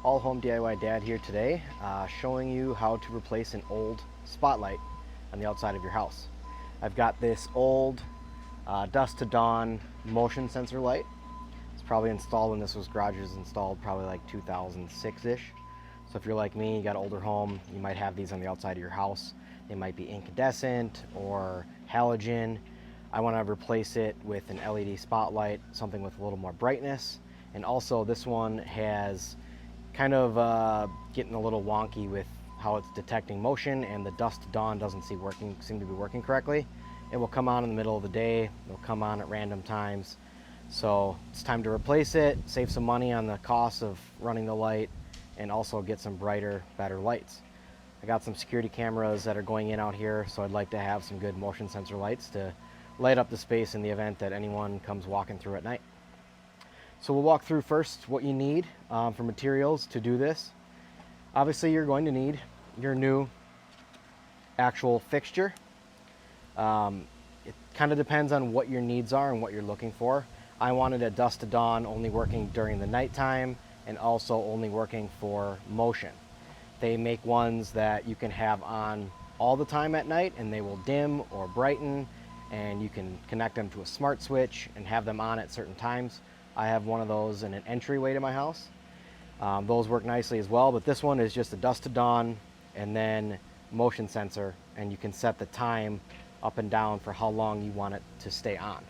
All Home DIY Dad here today, showing you how to replace an old spotlight on the outside of your house. I've got this old dusk to dawn motion sensor light. It's probably installed when this garage was installed, probably like 2006-ish. So if you're like me, you got an older home, you might have these on the outside of your house. They might be incandescent or halogen. I want to replace it with an LED spotlight, something with a little more brightness. And also this one has kind of getting a little wonky with how it's detecting motion, and the dusk to dawn doesn't seem to be working correctly. It will come on in the middle of the day, it'll come on at random times. So it's time to replace it, save some money on the cost of running the light, and also get some brighter, better lights. I got some security cameras that are going in out here, so I'd like to have some good motion sensor lights to light up the space in the event that anyone comes walking through at night. So we'll walk through first what you need for materials to do this. Obviously you're going to need your new actual fixture. It kind of depends on what your needs are and what you're looking for. I wanted a dusk to dawn, only working during the nighttime and also only working for motion. They make ones that you can have on all the time at night and they will dim or brighten, and you can connect them to a smart switch and have them on at certain times. I have one of those in an entryway to my house. Those work nicely as well, but this one is just a dusk to dawn and then motion sensor, and you can set the time up and down for how long you want it to stay on.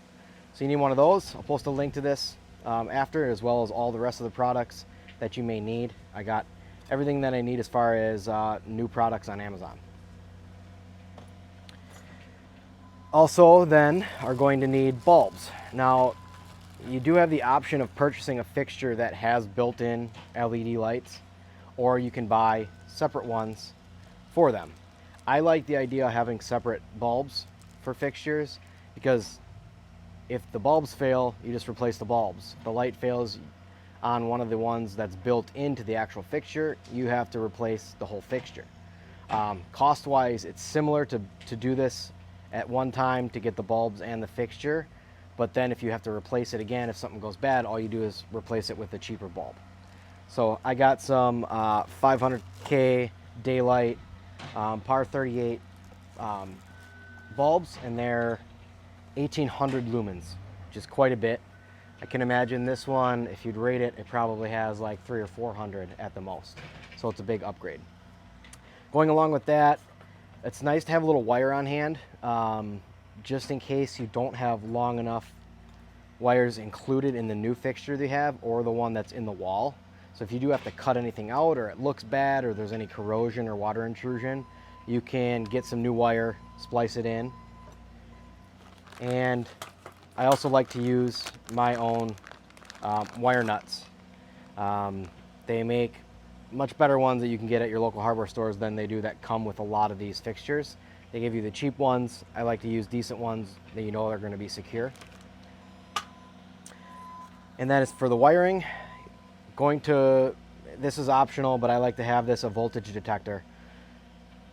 So you need one of those. I'll post a link to this after, as well as all the rest of the products that you may need. I got everything that I need as far as new products on Amazon. Also then are going to need bulbs. Now, you do have the option of purchasing a fixture that has built-in LED lights, or you can buy separate ones for them. I like the idea of having separate bulbs for fixtures, because if the bulbs fail, you just replace the bulbs. If the light fails on one of the ones that's built into the actual fixture, you have to replace the whole fixture. Cost-wise, it's similar to do this at one time to get the bulbs and the fixture. But then if you have to replace it again, if something goes bad, all you do is replace it with a cheaper bulb. So I got some 500K daylight par 38 bulbs, and they're 1800 lumens, which is quite a bit. I can imagine this one, if you'd rate it, it probably has like 300 or 400 at the most. So it's a big upgrade. Going along with that, it's nice to have a little wire on hand. Just in case you don't have long enough wires included in the new fixture they have, or the one that's in the wall. So if you do have to cut anything out, or it looks bad, or there's any corrosion or water intrusion, you can get some new wire, splice it in. And I also like to use my own wire nuts. They make much better ones that you can get at your local hardware stores than they do that come with a lot of these fixtures. They give you the cheap ones. I like to use decent ones that you know are going to be secure. And then as for the wiring, this is optional, but I like to have this a voltage detector.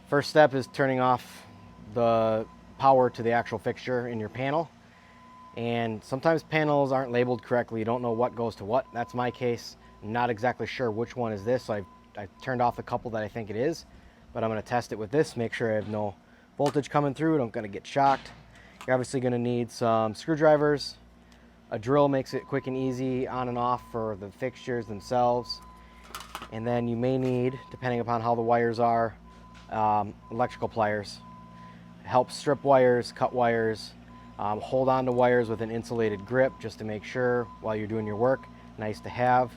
First step is turning off the power to the actual fixture in your panel. And sometimes panels aren't labeled correctly. You don't know what goes to what. That's my case. I'm not exactly sure which one is this, so I've turned off the couple that I think it is. But I'm going to test it with this, make sure I have no voltage coming through, don't going to get shocked. You're obviously going to need some screwdrivers. A drill makes it quick and easy on and off for the fixtures themselves. And then you may need, depending upon how the wires are, electrical pliers. Help strip wires, cut wires, hold on to wires with an insulated grip just to make sure while you're doing your work. Nice to have.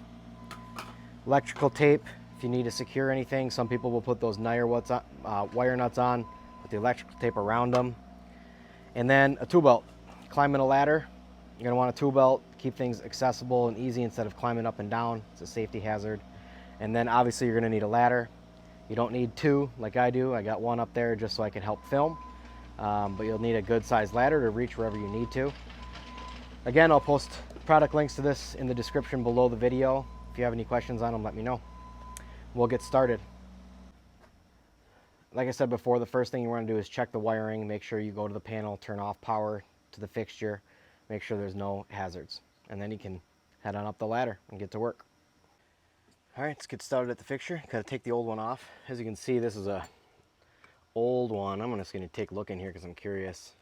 Electrical tape, if you need to secure anything. Some people will put those wire nuts on with the electrical tape around them. And then a tool belt. Climbing a ladder, you're going to want a tool belt, keep things accessible and easy instead of climbing up and down. It's a safety hazard. And then obviously you're going to need a ladder. You don't need two like I do. I got one up there just so I can help film. But you'll need a good sized ladder to reach wherever you need to. Again, I'll post product links to this in the description below the video. If you have any questions on them, let me know. We'll get started. Like I said before, the first thing you want to do is check the wiring. Make sure you go to the panel, turn off power to the fixture, make sure there's no hazards. And then you can head on up the ladder and get to work. All right, let's get started at the fixture. Gotta take the old one off. As you can see, this is a old one. I'm just gonna take a look in here because I'm curious.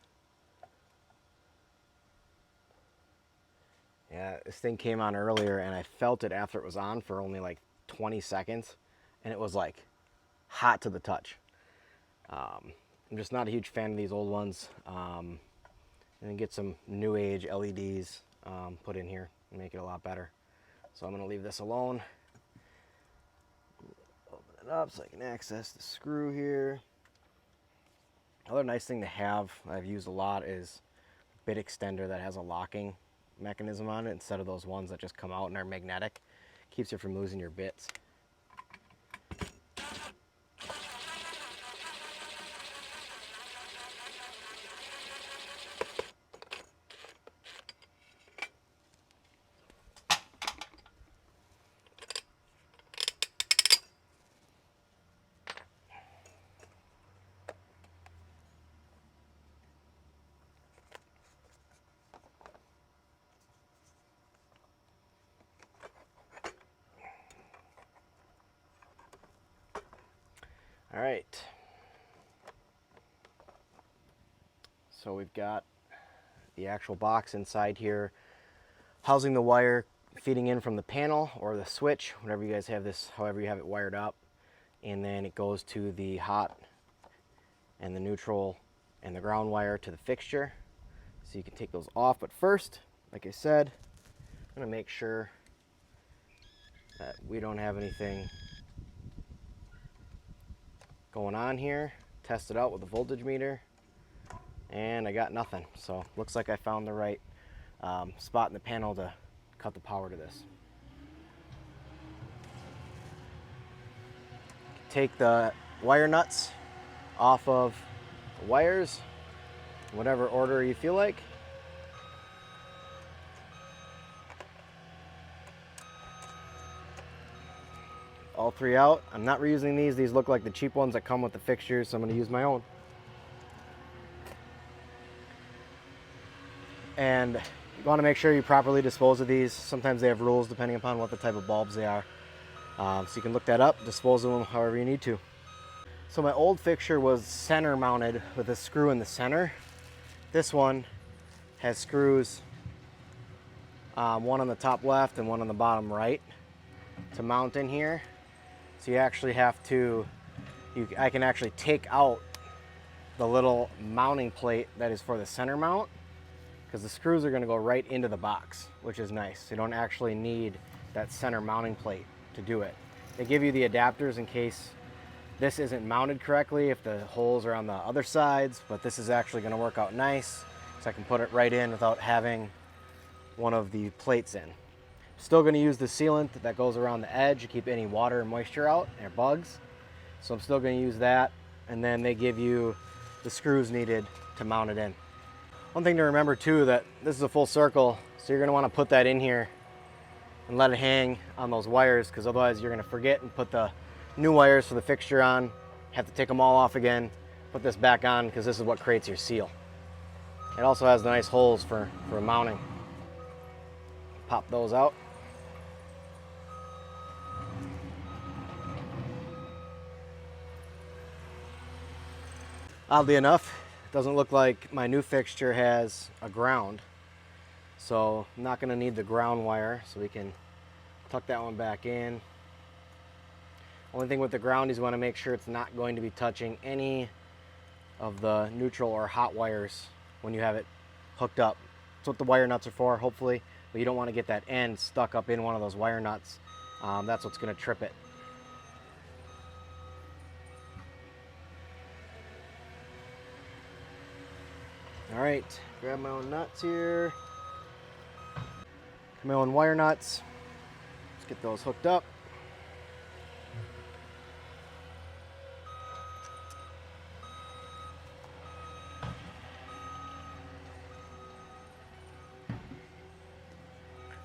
Yeah, this thing came on earlier and I felt it after it was on for only like 20 seconds and it was like hot to the touch. I'm just not a huge fan of these old ones. And then get some new age LEDs put in here and make it a lot better. So I'm gonna leave this alone. Open it up so I can access the screw here. Another nice thing to have I've used a lot is a bit extender that has a locking mechanism on it instead of those ones that just come out and are magnetic. Keeps you from losing your bits. All right. So we've got the actual box inside here, housing the wire feeding in from the panel or the switch, whatever you guys have this, however you have it wired up. And then it goes to the hot and the neutral and the ground wire to the fixture. So you can take those off, but first, like I said, I'm gonna make sure that we don't have anything going on here. Test it out with a voltage meter, and I got nothing. So looks like I found the right spot in the panel to cut the power to this. Take the wire nuts off of the wires, whatever order you feel like. All three out. I'm not reusing these. These look like the cheap ones that come with the fixtures, so I'm going to use my own. And you want to make sure you properly dispose of these. Sometimes they have rules depending upon what the type of bulbs they are. So you can look that up, dispose of them however you need to. So my old fixture was center mounted with a screw in the center. This one has screws, one on the top left and one on the bottom right to mount in here. So you actually have to, I can actually take out the little mounting plate that is for the center mount, because the screws are going to go right into the box, which is nice. You don't actually need that center mounting plate to do it. They give you the adapters in case this isn't mounted correctly, if the holes are on the other sides, but this is actually going to work out nice, so I can put it right in without having one of the plates in. Still going to use the sealant that goes around the edge to keep any water and moisture out and bugs. So I'm still going to use that, and then they give you the screws needed to mount it in. One thing to remember too, that this is a full circle, so you're going to want to put that in here and let it hang on those wires, because otherwise you're going to forget and put the new wires for the fixture on, have to take them all off again, put this back on, because this is what creates your seal. It also has the nice holes for mounting. Pop those out. Oddly enough, it doesn't look like my new fixture has a ground, so I'm not going to need the ground wire, so we can tuck that one back in. Only thing with the ground is you want to make sure it's not going to be touching any of the neutral or hot wires when you have it hooked up. That's what the wire nuts are for, hopefully, but you don't want to get that end stuck up in one of those wire nuts. That's what's going to trip it. All right, grab my own nuts here. My own wire nuts. Let's get those hooked up.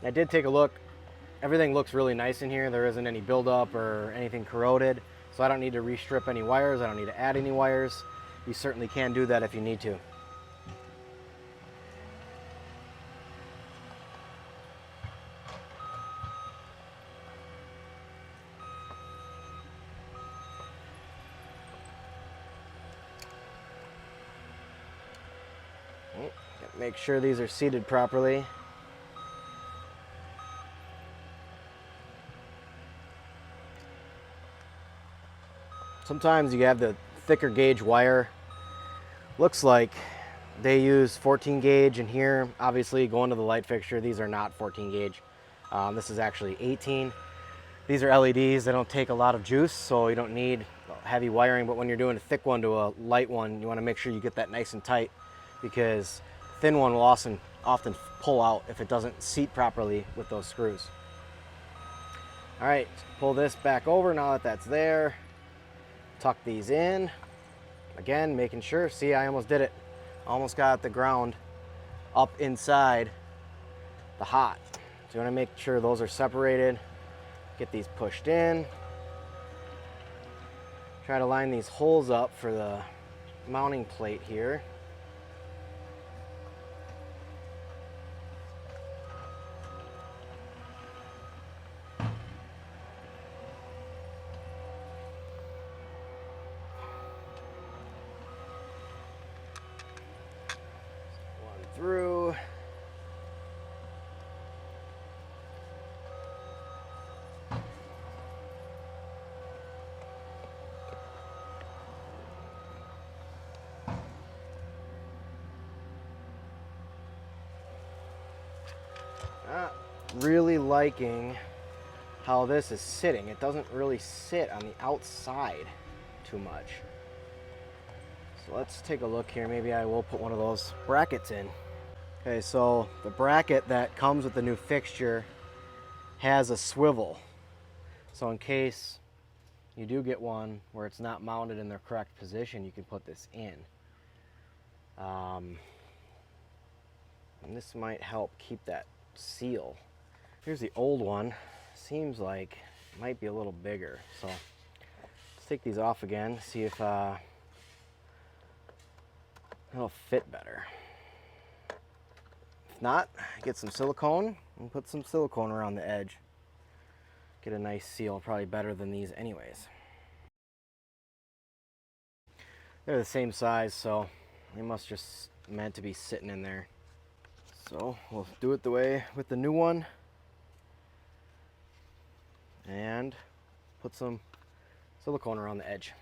I did take a look. Everything looks really nice in here. There isn't any buildup or anything corroded, so I don't need to restrip any wires. I don't need to add any wires. You certainly can do that if you need to. Make sure these are seated properly. Sometimes you have the thicker gauge wire. Looks like they use 14 gauge in here. Obviously, going to the light fixture, these are not 14 gauge. This is actually 18. These are LEDs. They don't take a lot of juice, so you don't need heavy wiring. But when you're doing a thick one to a light one, you want to make sure you get that nice and tight, because thin one will often pull out if it doesn't seat properly with those screws. All right, pull this back over now that that's there. Tuck these in. Again, making sure, see, I almost did it. Almost got the ground up inside the hot. So you want to make sure those are separated. Get these pushed in. Try to line these holes up for the mounting plate here. Through. Not really liking how this is sitting. It doesn't really sit on the outside too much. So let's take a look here. Maybe I will put one of those brackets in. Okay, so the bracket that comes with the new fixture has a swivel. So in case you do get one where it's not mounted in their correct position, you can put this in. And this might help keep that seal. Here's the old one. Seems like it might be a little bigger. So let's take these off again, see if it'll fit better. If not, get some silicone and put some silicone around the edge. Get a nice seal, probably better than these anyways. They're the same size, so they must just meant to be sitting in there. So we'll do it the way with the new one and put some silicone around the edge.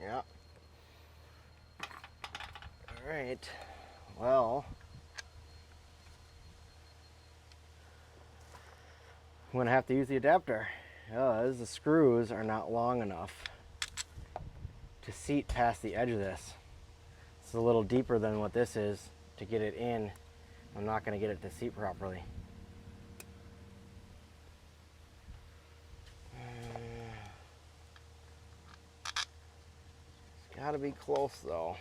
Yeah. All right. Well, I'm gonna have to use the adapter because the screws are not long enough to seat past the edge of this. It's a little deeper than what this is to get it in. I'm not gonna get it to seat properly. It's gotta be close though.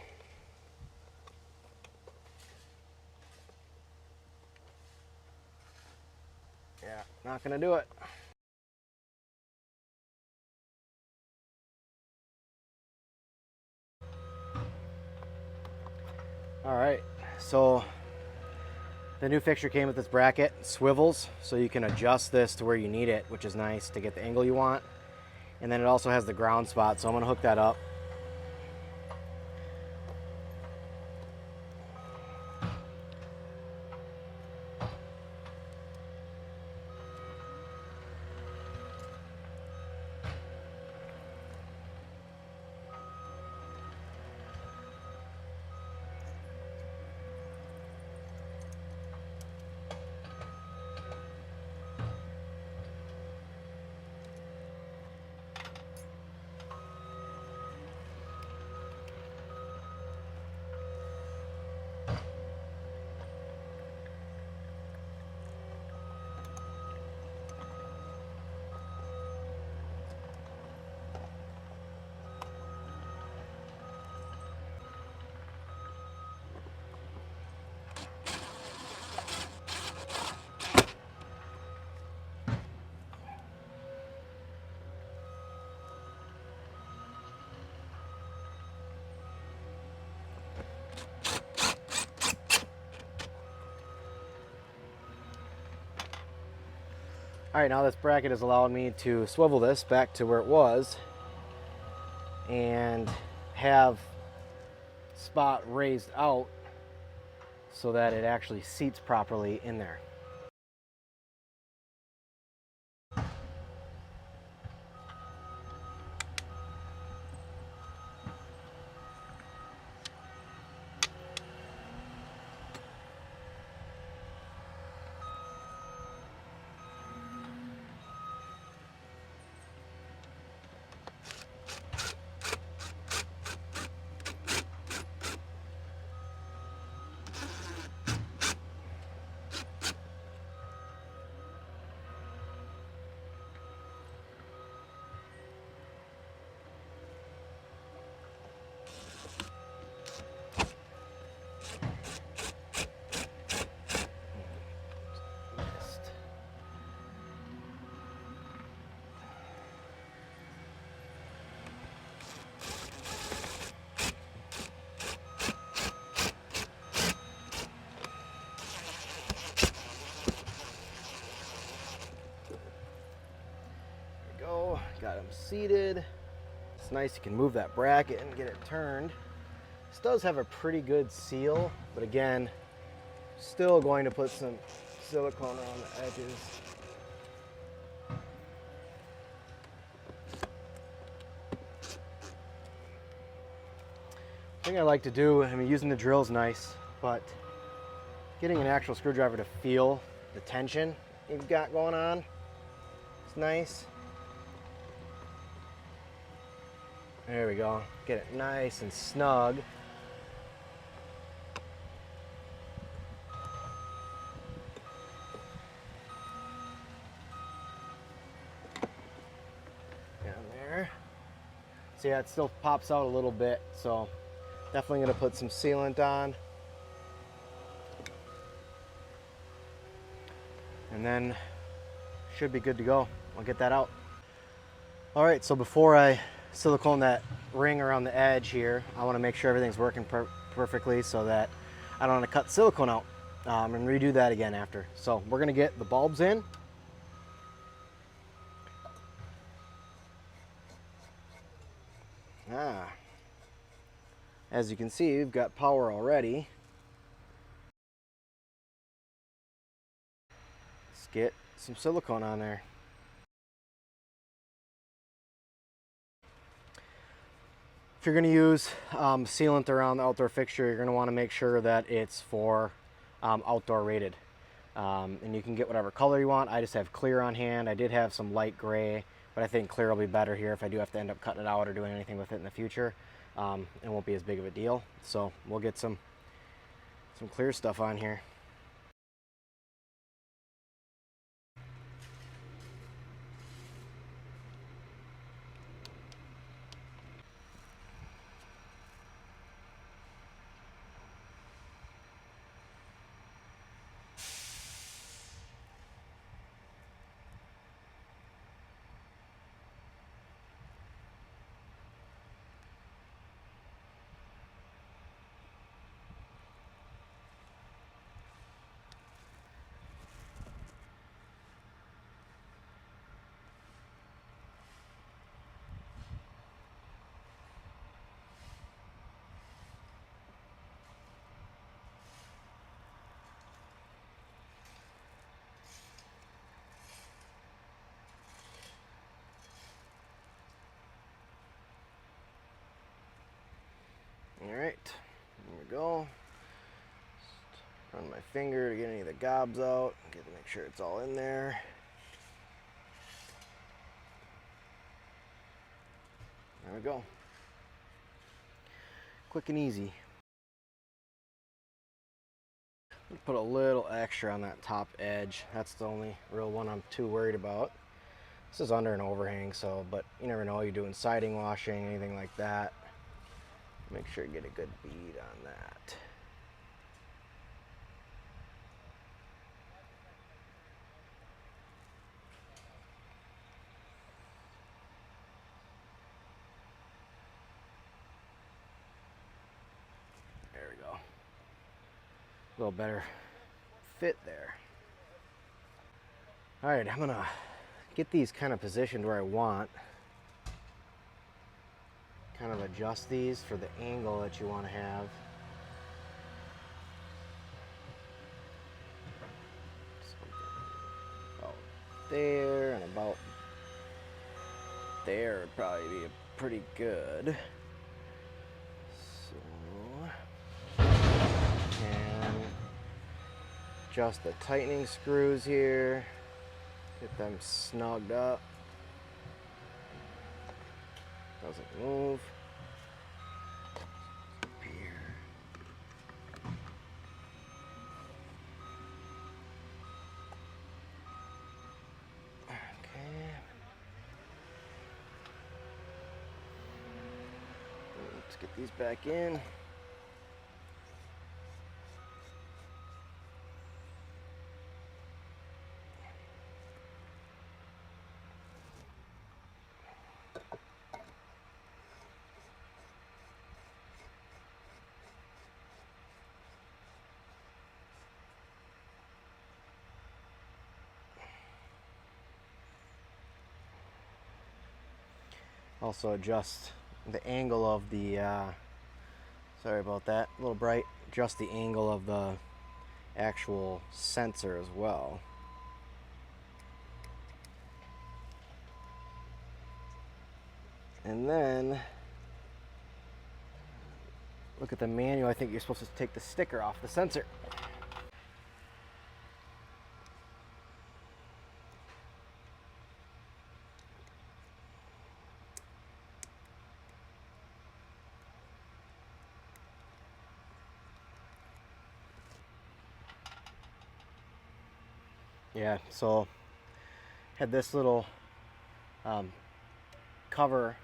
Yeah, not gonna do it. All right, so the new fixture came with this bracket, swivels, so you can adjust this to where you need it, which is nice to get the angle you want. And then it also has the ground spot, so I'm gonna hook that up. All right, now this bracket has allowed me to swivel this back to where it was and have spot raised out so that it actually seats properly in there. Got them seated. It's nice, you can move that bracket and get it turned. This does have a pretty good seal, but again, still going to put some silicone around the edges. The thing I like to do, I mean, using the drill is nice, but getting an actual screwdriver to feel the tension you've got going on is nice. There we go. Get it nice and snug. Down there. See, yeah, it still pops out a little bit, so definitely going to put some sealant on. And then should be good to go. I'll get that out. All right, so before I silicone that ring around the edge here, I want to make sure everything's working perfectly so that I don't want to cut silicone out and redo that again after. So we're going to get the bulbs in. As you can see, we've got power already. Let's get some silicone on there. If you're going to use sealant around the outdoor fixture, you're going to want to make sure that it's for outdoor rated. And you can get whatever color you want. I just have clear on hand. I did have some light gray, but I think clear will be better here if I do have to end up cutting it out or doing anything with it in the future. It won't be as big of a deal. So we'll get some clear stuff on here. All right, here we go. Just run my finger to get any of the gobs out. Get to make sure it's all in there. There we go. Quick and easy. Put a little extra on that top edge. That's the only real one I'm too worried about. This is under an overhang, so, but you never know, you're doing siding washing, anything like that. Make sure you get a good bead on that. There we go. A little better fit there. All right, I'm gonna get these kind of positioned where I want. Kind of adjust these for the angle that you want to have. About there and about there would probably be pretty good. So, and adjust the tightening screws here. Get them snugged up. Doesn't move. Here. Okay. Let's get these back in. Also adjust the angle of the, sorry about that, a little bright, adjust the angle of the actual sensor as well. And then, look at the manual, I think you're supposed to take the sticker off the sensor. Yeah, so had this little cover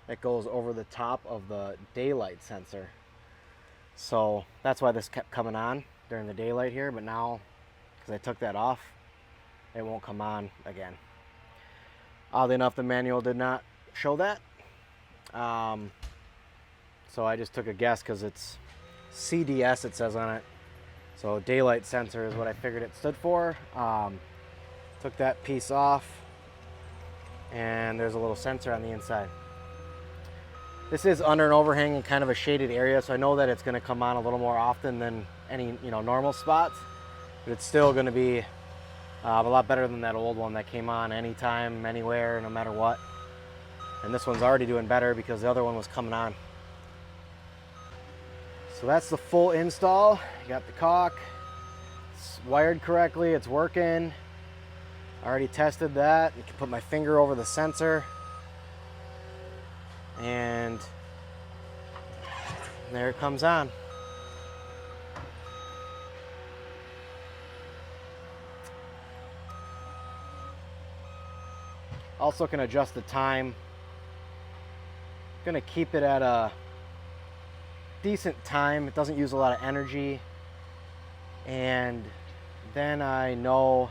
that goes over the top of the daylight sensor. So that's why this kept coming on during the daylight here, but now, because I took that off, it won't come on again. Oddly enough, the manual did not show that. So I just took a guess because it's CDS, it says on it. So daylight sensor is what I figured it stood for. Took that piece off, and there's a little sensor on the inside. This is under an overhang and kind of a shaded area, so I know that it's going to come on a little more often than any normal spots, but it's still going to be a lot better than that old one that came on anytime, anywhere, no matter what. And this one's already doing better because the other one was coming on. So that's the full install. You got the caulk, it's wired correctly, it's working. I already tested that. You can put my finger over the sensor, and there it comes on. Also can adjust the time. Gonna keep it at a decent time. It doesn't use a lot of energy, and then I know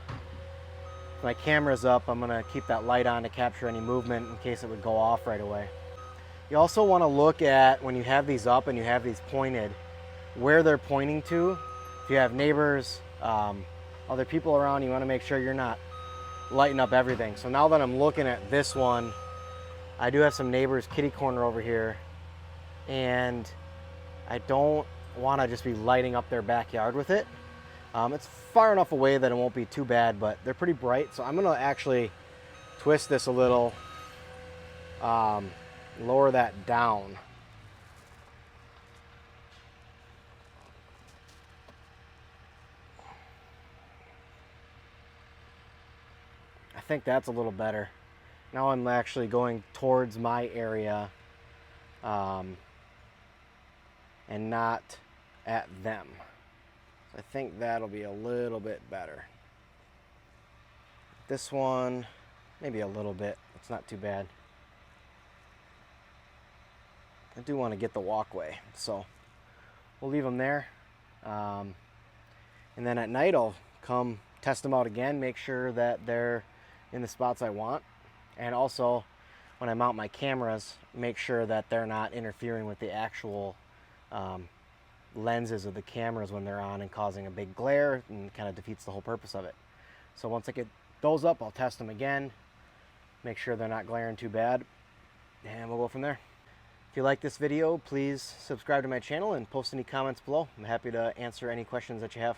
if my camera's up, I'm gonna keep that light on to capture any movement in case it would go off right away. You also want to look at, when you have these up and you have these pointed, where they're pointing to. If you have neighbors, other people around, you want to make sure you're not lighting up everything. So now that I'm looking at this one, I do have some neighbors kitty corner over here, and I don't want to just be lighting up their backyard with it. It's far enough away that it won't be too bad, but they're pretty bright, so I'm going to actually twist this a little, lower that down. I think that's a little better. Now I'm actually going towards my area, and not at them. So I think that'll be a little bit better. This one, maybe a little bit. It's not too bad. I do want to get the walkway, so we'll leave them there. And then at night I'll come test them out again, make sure that they're in the spots I want. And also, when I mount my cameras, make sure that they're not interfering with the actual lenses of the cameras when they're on and causing a big glare, and kind of defeats the whole purpose of it. So once I get those up, I'll test them again, make sure they're not glaring too bad, and we'll go from there. If you like this video, please subscribe to my channel and post any comments below. I'm happy to answer any questions that you have.